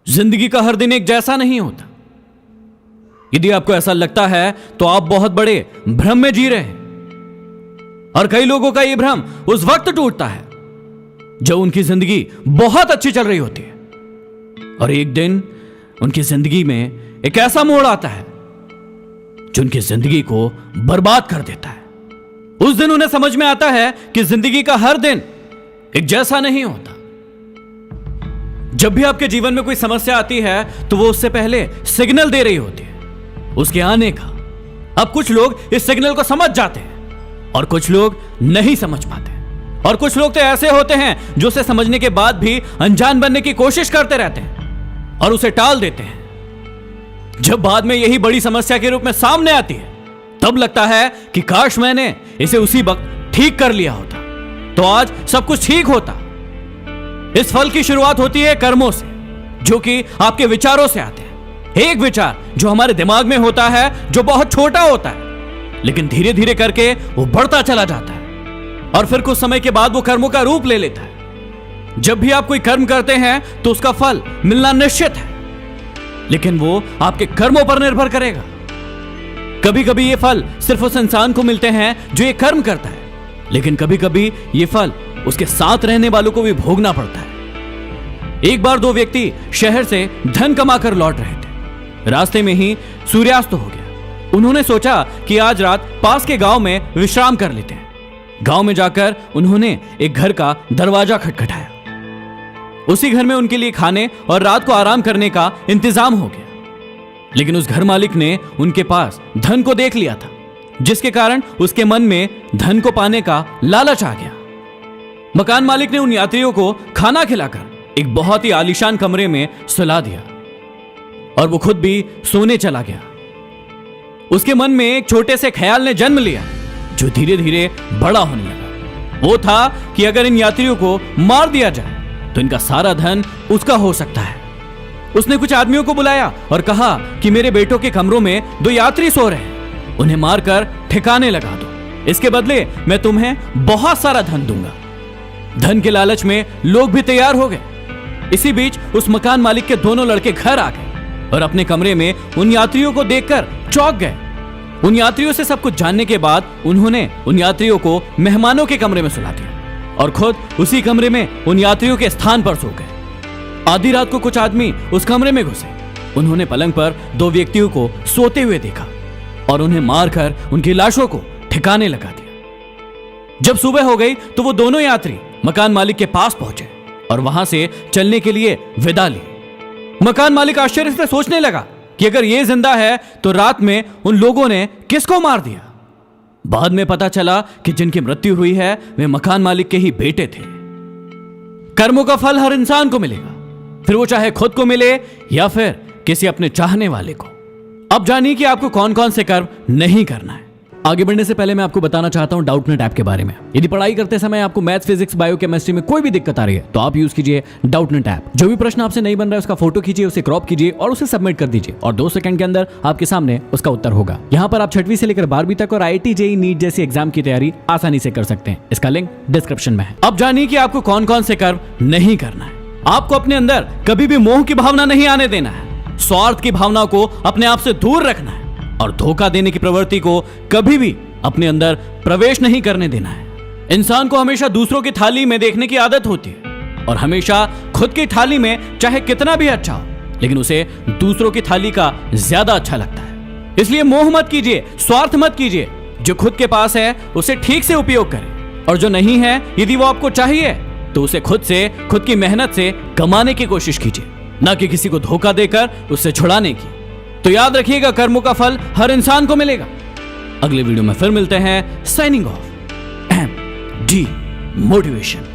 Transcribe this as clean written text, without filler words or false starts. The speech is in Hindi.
जिंदगी का हर दिन एक जैसा नहीं होता। यदि आपको ऐसा लगता है तो आप बहुत बड़े भ्रम में जी रहे हैं। और कई लोगों का यह भ्रम उस वक्त टूटता है जब उनकी जिंदगी बहुत अच्छी चल रही होती है और एक दिन उनकी जिंदगी में एक ऐसा मोड़ आता है जो उनकी जिंदगी को बर्बाद कर देता है। उस दिन उन्हें समझ में आता है कि जिंदगी का हर दिन एक जैसा नहीं होता। जब भी आपके जीवन में कोई समस्या आती है तो वो उससे पहले सिग्नल दे रही होती है उसके आने का। अब कुछ लोग इस सिग्नल को समझ जाते हैं और कुछ लोग नहीं समझ पाते, और कुछ लोग तो ऐसे होते हैं जो उसे समझने के बाद भी अनजान बनने की कोशिश करते रहते हैं और उसे टाल देते हैं। जब बाद में यही बड़ी समस्या के रूप में सामने आती है तब लगता है कि काश मैंने इसे उसी वक्त ठीक कर लिया होता तो आज सब कुछ ठीक होता। इस फल की शुरुआत होती है कर्मों से, जो कि आपके विचारों से आते हैं। एक विचार जो हमारे दिमाग में होता है जो बहुत छोटा होता है, लेकिन धीरे धीरे करके वो बढ़ता चला जाता है और फिर कुछ समय के बाद वो कर्मों का रूप ले लेता है। जब भी आप कोई कर्म करते हैं तो उसका फल मिलना निश्चित है, लेकिन वो आपके कर्मों पर निर्भर करेगा। कभी कभी ये फल सिर्फ उस इंसान को मिलते हैं जो ये कर्म करता है, लेकिन कभी कभी ये फल उसके साथ रहने वालों को भी भोगना पड़ता है। एक बार दो व्यक्ति शहर से धन कमाकर लौट रहे थे। रास्ते में ही सूर्यास्त हो गया। उन्होंने सोचा कि आज रात पास के गांव में विश्राम कर लेते हैं। गांव में जाकर उन्होंने एक घर का दरवाजा खटखटाया। उसी घर में उनके लिए खाने और रात को आराम करने का इंतजाम हो गया, लेकिन उस घर मालिक ने उनके पास धन को देख लिया था, जिसके कारण उसके मन में धन को पाने का लालच आ गया। मकान मालिक ने उन यात्रियों को खाना खिलाकर एक बहुत ही आलीशान कमरे में सुला दिया और वो खुद भी सोने चला गया। उसके मन में एक छोटे से ख्याल ने जन्म लिया जो धीरे धीरे बड़ा होने लगा। वो था कि अगर इन यात्रियों को मार दिया जाए तो इनका सारा धन उसका हो सकता है। उसने कुछ आदमियों को बुलाया और कहा कि मेरे बेटों के कमरों में दो यात्री सो रहे हैं, उन्हें मारकर ठिकाने लगा दो। इसके बदले मैं तुम्हें बहुत सारा धन दूंगा। धन के लालच में लोग भी तैयार हो गए। इसी बीच उस मकान मालिक के दोनों लड़के घर आ गए और अपने कमरे में उन यात्रियों को देखकर चौंक गए। उन यात्रियों से सब कुछ जानने के बाद उन्होंने उन यात्रियों को मेहमानों के कमरे में सुला दिया और खुद उसी कमरे में उन यात्रियों के स्थान पर सो गए। आधी रात को कुछ आदमी उस कमरे में घुसे। उन्होंने पलंग पर दो व्यक्तियों को सोते हुए देखा और उन्हें मारकर उनकी लाशों को ठिकाने लगा दिया। जब सुबह हो गई तो वो दोनों यात्री मकान मालिक के पास पहुंचे और वहां से चलने के लिए विदा ली। मकान मालिक आश्चर्य से सोचने लगा कि अगर ये जिंदा है तो रात में उन लोगों ने किसको मार दिया। बाद में पता चला कि जिनकी मृत्यु हुई है वे मकान मालिक के ही बेटे थे। कर्मों का फल हर इंसान को मिलेगा, फिर वो चाहे खुद को मिले या फिर किसी अपने चाहने वाले को। अब जानिए कि आपको कौन कौन से कर्म नहीं करना है। आगे बढ़ने से पहले मैं आपको बताना चाहता हूं डाउटनेट ऐप के बारे में। यदि पढ़ाई करते समय आपको मैथ्स, फिजिक्स, बायो, केमिस्ट्री में कोई भी दिक्कत आ रही है तो आप यूज कीजिए डाउटनेट ऐप। जो भी प्रश्न आपसे नहीं बन रहा है उसका फोटो खींचिए, उसे क्रॉप कीजिए और उसे सबमिट कर दीजिए और 2 सेकंड के अंदर आपके सामने उसका उत्तर होगा। यहाँ पर आप 6वीं से लेकर 12वीं तक और IIT, JEE, नीट जैसी एग्जाम की तैयारी आसानी से कर सकते हैं। इसका लिंक डिस्क्रिप्शन में है। अब जानिए कि आपको कौन कौन से कर्म नहीं करना है। आपको अपने अंदर कभी भी मोह की भावना नहीं आने देना है। स्वार्थ की भावना को अपने आप से दूर रखना है और धोखा देने की प्रवृत्ति को कभी भी अपने अंदर प्रवेश नहीं करने देना है। इंसान को हमेशा दूसरों की थाली में देखने की आदत होती है और हमेशा खुद की थाली में चाहे कितना भी अच्छा हो, लेकिन उसे दूसरों की थाली का ज्यादा अच्छा लगता है। इसलिए मोह मत कीजिए, स्वार्थ मत कीजिए। जो खुद के पास है उसे ठीक से उपयोग करें और जो नहीं है यदि वो आपको चाहिए तो उसे खुद से, खुद की मेहनत से कमाने की कोशिश कीजिए, ना कि किसी को धोखा देकर उससे छुड़ाने की। तो याद रखिएगा, कर्मों का फल हर इंसान को मिलेगा। अगले वीडियो में फिर मिलते हैं। Signing off, MD motivation.